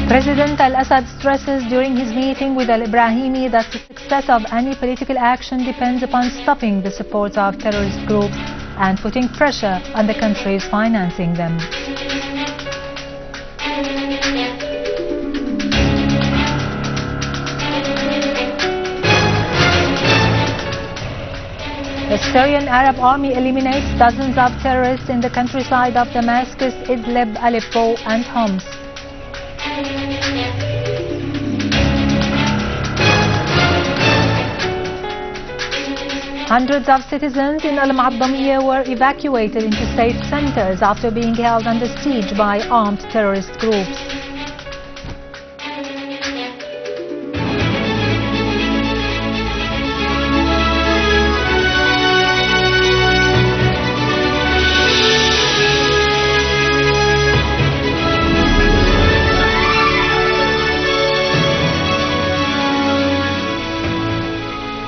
President al-Assad stresses during his meeting with al-Ibrahimi that the success of any political action depends upon stopping the support of terrorist groups and putting pressure on the countries financing them. The Syrian Arab Army eliminates dozens of terrorists in the countryside of Damascus, Idlib, Aleppo and Homs. Hundreds of citizens in Al-Mu'addamiyya were evacuated into safe centers after being held under siege by armed terrorist groups.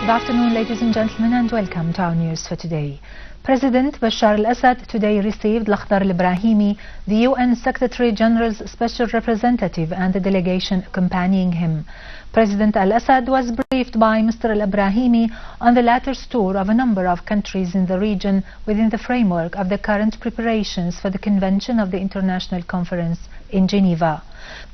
Good afternoon, ladies and gentlemen, and welcome to our news for today. President Bashar al-Assad today received Lakhdar al-Ibrahimi, the UN Secretary General's special representative, and the delegation accompanying him. President al-Assad was briefed by Mr. al-Ibrahimi on the latter's tour of a number of countries in the region within the framework of the current preparations for the convention of the International Conference in Geneva.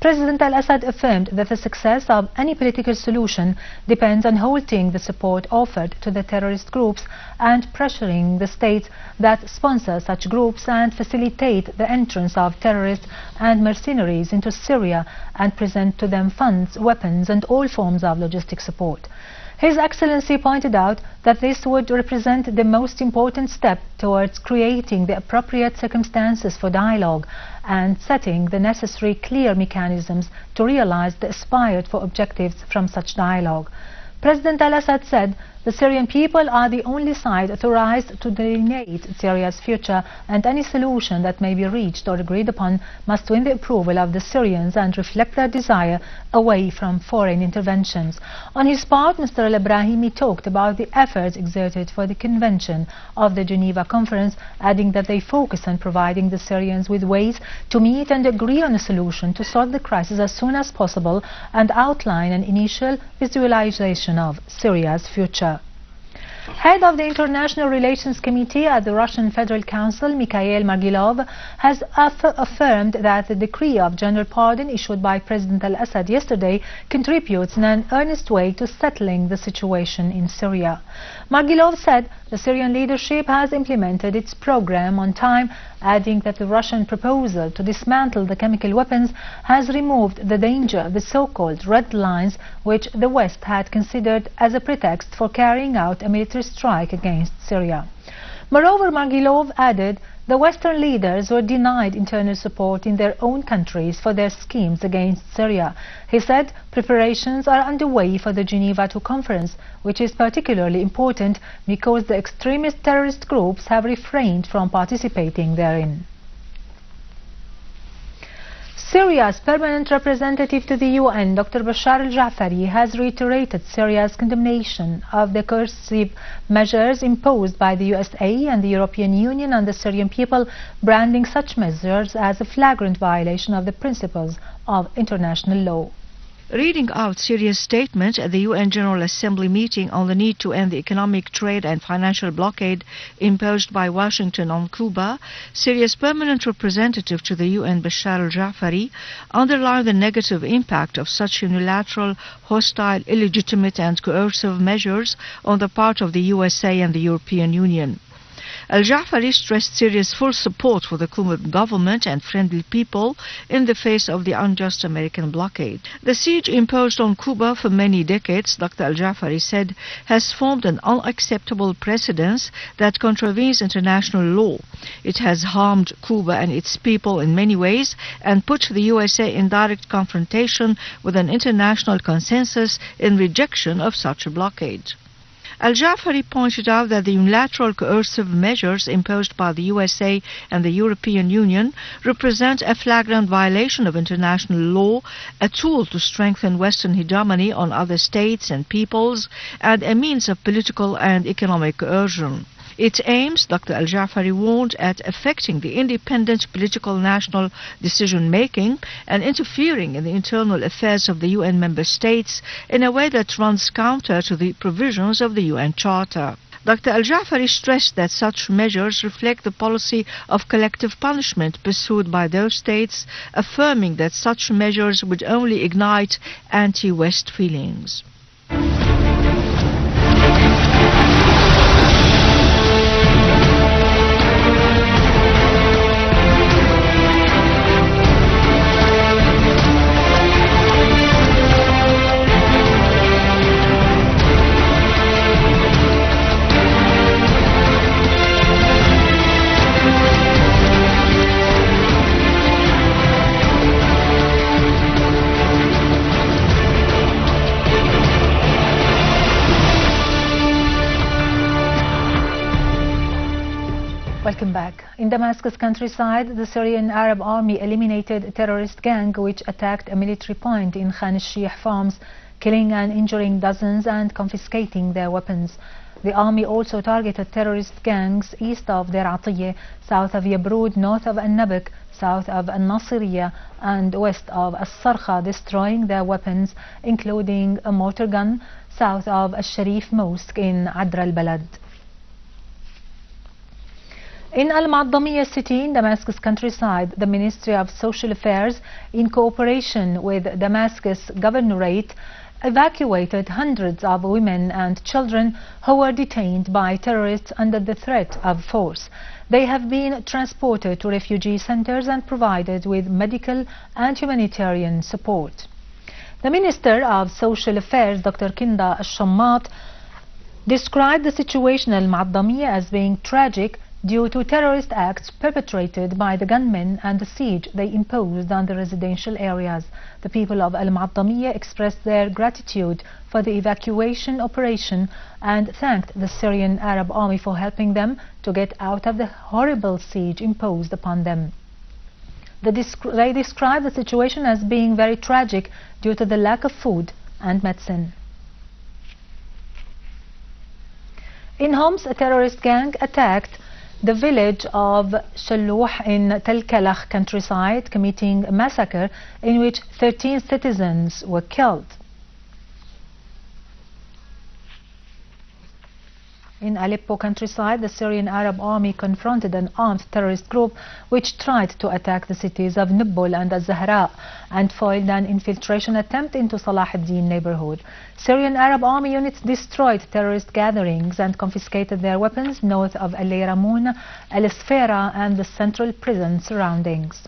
President al-Assad affirmed that the success of any political solution depends on halting the support offered to the terrorist groups and pressuring the states that sponsor such groups and facilitate the entrance of terrorists and mercenaries into Syria and present to them funds, weapons and all forms of logistic support. His Excellency pointed out that this would represent the most important step towards creating the appropriate circumstances for dialogue and setting the necessary clear mechanisms to realize the aspired for objectives from such dialogue. President al-Assad said the Syrian people are the only side authorized to delineate Syria's future, and any solution that may be reached or agreed upon must win the approval of the Syrians and reflect their desire away from foreign interventions. On his part, Mr. al-Ibrahimi talked about the efforts exerted for the convention of the Geneva Conference, adding that they focus on providing the Syrians with ways to meet and agree on a solution to solve the crisis as soon as possible and outline an initial visualization of Syria's future. Head of the International Relations Committee at the Russian Federal Council, Mikhail Margilov, has affirmed that the decree of general pardon issued by President al-Assad yesterday contributes in an earnest way to settling the situation in Syria. Margilov said the Syrian leadership has implemented its program on time, adding that the Russian proposal to dismantle the chemical weapons has removed the danger of the so-called red lines, which the West had considered as a pretext for carrying out a military strike against Syria. Moreover, Margilov added the Western leaders were denied internal support in their own countries for their schemes against Syria. He said preparations are underway for the Geneva II conference, which is particularly important because the extremist terrorist groups have refrained from participating therein. Syria's permanent representative to the UN, Dr. Bashar al-Ja'fari, has reiterated Syria's condemnation of the coercive measures imposed by the USA and the European Union on the Syrian people, branding such measures as a flagrant violation of the principles of international law. Reading out Syria's statement at the UN General Assembly meeting on the need to end the economic, trade and financial blockade imposed by Washington on Cuba, Syria's permanent representative to the UN, Bashar al-Ja'fari, underlined the negative impact of such unilateral, hostile, illegitimate and coercive measures on the part of the USA and the European Union. Al-Ja'fari stressed Syria's full support for the Cuban government and friendly people in the face of the unjust American blockade. The siege imposed on Cuba for many decades, Dr. Al-Ja'fari said, has formed an unacceptable precedent that contravenes international law. It has harmed Cuba and its people in many ways and put the USA in direct confrontation with an international consensus in rejection of such a blockade. Al-Ja'fari pointed out that the unilateral coercive measures imposed by the USA and the European Union represent a flagrant violation of international law, a tool to strengthen Western hegemony on other states and peoples, and a means of political and economic coercion. Its aims, Dr. Al-Jafari warned, at affecting the independent political national decision-making and interfering in the internal affairs of the UN member states in a way that runs counter to the provisions of the UN Charter. Dr. Al-Jafari stressed that such measures reflect the policy of collective punishment pursued by those states, affirming that such measures would only ignite anti-West feelings. Welcome back. In Damascus countryside, the Syrian Arab Army eliminated a terrorist gang which attacked a military point in Khan al-Sheikh farms, killing and injuring dozens and confiscating their weapons. The army also targeted terrorist gangs east of Deir Atiyeh, south of Yabrud, north of Al-Nabak, south of Al-Nasiriyah and west of Al-Sarkha, destroying their weapons, including a mortar gun, south of Al-Sharif Mosque in Adra al-Balad. In Al-Ma'addamiyah city in Damascus countryside, the Ministry of Social Affairs, in cooperation with Damascus Governorate, evacuated hundreds of women and children who were detained by terrorists under the threat of force. They have been transported to refugee centers and provided with medical and humanitarian support. The Minister of Social Affairs, Dr. Kinda Al-Shammat, described the situation in Al-Ma'addamiyah as being tragic due to terrorist acts perpetrated by the gunmen and the siege they imposed on the residential areas. The people of Al-Ma'addamiyah expressed their gratitude for the evacuation operation and thanked the Syrian Arab Army for helping them to get out of the horrible siege imposed upon them. They described the situation as being very tragic due to the lack of food and medicine. In Homs, a terrorist gang attacked the village of Shallouh in Tel Kalakh countryside, committing a massacre in which 13 citizens were killed. In Aleppo countryside, the Syrian Arab Army confronted an armed terrorist group which tried to attack the cities of Nubbul and Al-Zahra and foiled an infiltration attempt into Salah ad-Din neighborhood. Syrian Arab Army units destroyed terrorist gatherings and confiscated their weapons north of Al-Ramoun, Al-Sfera and the central prison surroundings.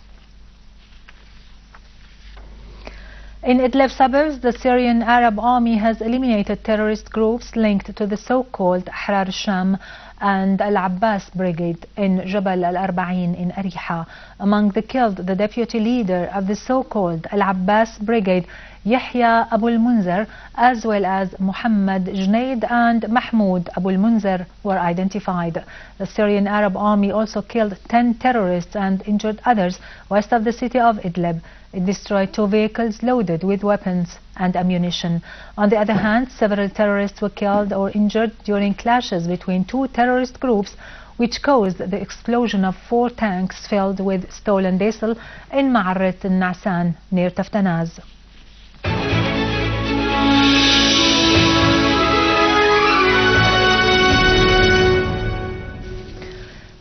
In Idlib suburbs, the Syrian Arab Army has eliminated terrorist groups linked to the so-called Ahrar al-Sham and Al-Abbas Brigade in Jabal al-Arba'in in Ariha. Among the killed, the deputy leader of the so-called Al-Abbas Brigade, Yahya Abu al-Munzir, as well as Muhammad Jnaid and Mahmoud Abu al-Munzir were identified. The Syrian Arab Army also killed 10 terrorists and injured others west of the city of Idlib. It destroyed 2 vehicles loaded with weapons and ammunition. On the other hand, several terrorists were killed or injured during clashes between 2 terrorist groups, which caused the explosion of 4 tanks filled with stolen diesel in Ma'arrat al-Nasan near Taftanaz.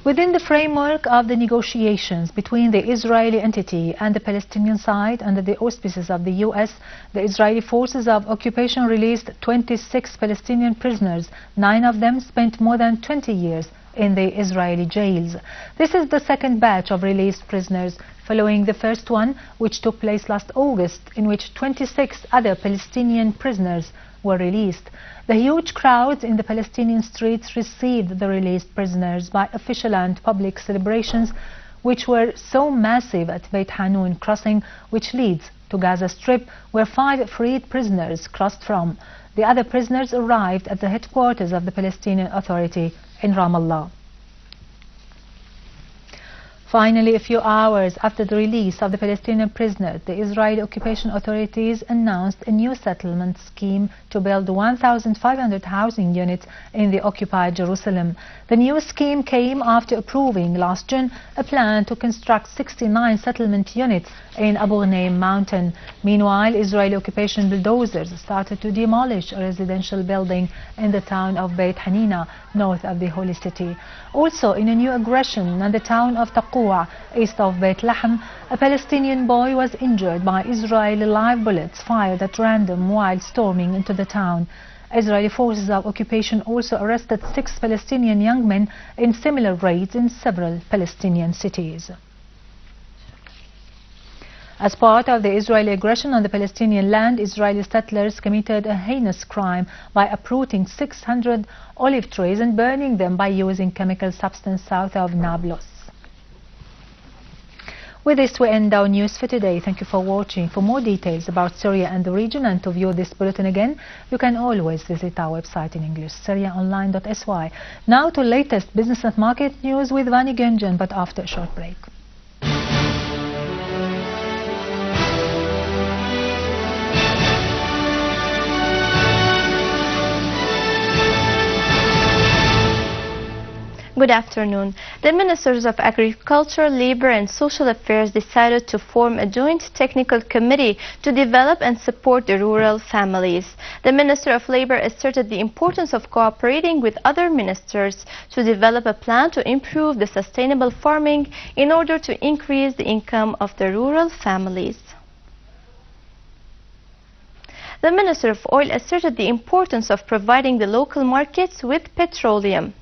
Within the framework of the negotiations between the Israeli entity and the Palestinian side under the auspices of the U.S., the Israeli forces of occupation released 26 Palestinian prisoners. 9 of them spent more than 20 years in the Israeli jails. This is the second batch of released prisoners, following the first one, which took place last August, in which 26 other Palestinian prisoners were released. The huge crowds in the Palestinian streets received the released prisoners by official and public celebrations, which were so massive at Beit Hanun crossing, which leads to Gaza Strip, where 5 freed prisoners crossed from. The other prisoners arrived at the headquarters of the Palestinian Authority in Ramallah. Finally, a few hours after the release of the Palestinian prisoners, the Israeli occupation authorities announced a new settlement scheme to build 1,500 housing units in the occupied Jerusalem. The new scheme came after approving last June a plan to construct 69 settlement units in Abu Ghneim mountain. Meanwhile, Israeli occupation bulldozers started to demolish a residential building in the town of Beit Hanina, north of the holy city. Also, in a new aggression in the town of Taqwa, east of Beit Lahm, a Palestinian boy was injured by Israeli live bullets fired at random while storming into the town. Israeli forces of occupation also arrested 6 Palestinian young men in similar raids in several Palestinian cities. As part of the Israeli aggression on the Palestinian land, Israeli settlers committed a heinous crime by uprooting 600 olive trees and burning them by using chemical substance south of Nablus. With this, we end our news for today. Thank you for watching. For more details about Syria and the region and to view this bulletin again, you can always visit our website in English, syriaonline.sy. Now to latest business and market news with Vani Gunjan, but after a short break. Good afternoon. The Ministers of Agriculture, Labour and Social Affairs decided to form a joint technical committee to develop and support the rural families. The Minister of Labour asserted the importance of cooperating with other ministers to develop a plan to improve the sustainable farming in order to increase the income of the rural families. The Minister of Oil asserted the importance of providing the local markets with petroleum,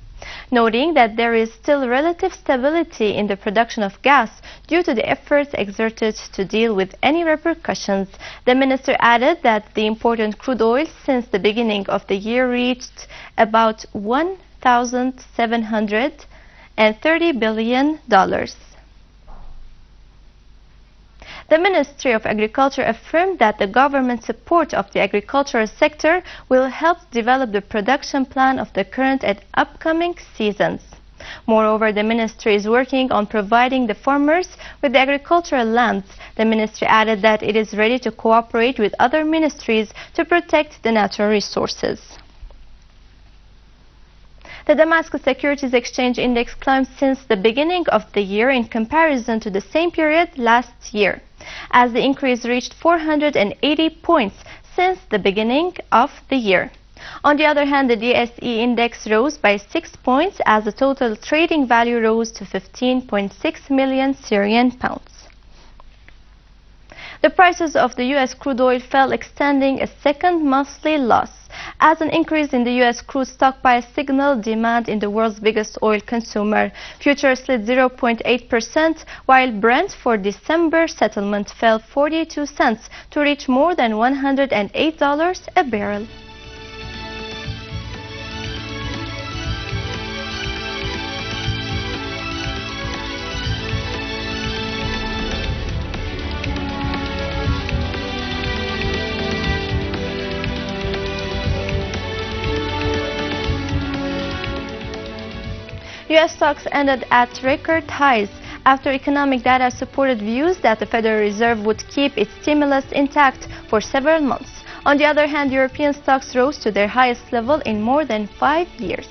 noting that there is still relative stability in the production of gas due to the efforts exerted to deal with any repercussions. The minister added that the import of crude oil since the beginning of the year reached about $1,730 billion. The Ministry of Agriculture affirmed that the government support of the agricultural sector will help develop the production plan of the current and upcoming seasons. Moreover, the ministry is working on providing the farmers with the agricultural lands. The ministry added that it is ready to cooperate with other ministries to protect the natural resources. The Damascus Securities Exchange Index climbed since the beginning of the year in comparison to the same period last year, as the increase reached 480 points since the beginning of the year. On the other hand, the DSE index rose by 6 points as the total trading value rose to 15.6 million Syrian pounds. The prices of the U.S. crude oil fell, extending a second monthly loss, as an increase in the U.S. crude stockpile signaled demand in the world's biggest oil consumer. Futures slid 0.8%, while Brent for December settlement fell 42 cents to reach more than $108 a barrel. U.S. stocks ended at record highs after economic data supported views that the Federal Reserve would keep its stimulus intact for several months. On the other hand, European stocks rose to their highest level in more than 5 years.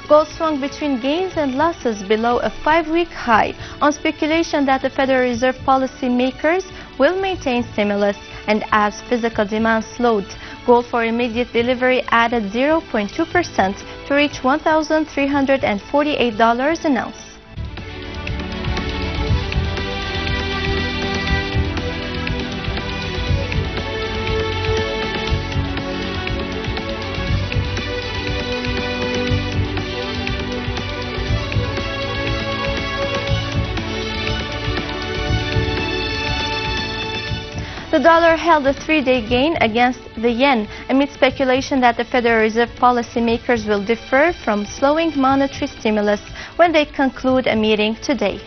Gold swung between gains and losses below a 5-week high on speculation that the Federal Reserve policy makers will maintain stimulus, and as physical demand slowed, gold for immediate delivery added 0.2% to reach $1,348 an ounce. The dollar held a 3-day gain against the yen amid speculation that the Federal Reserve policymakers will defer from slowing monetary stimulus when they conclude a meeting today.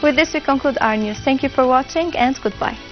With this, we conclude our news. Thank you for watching and goodbye.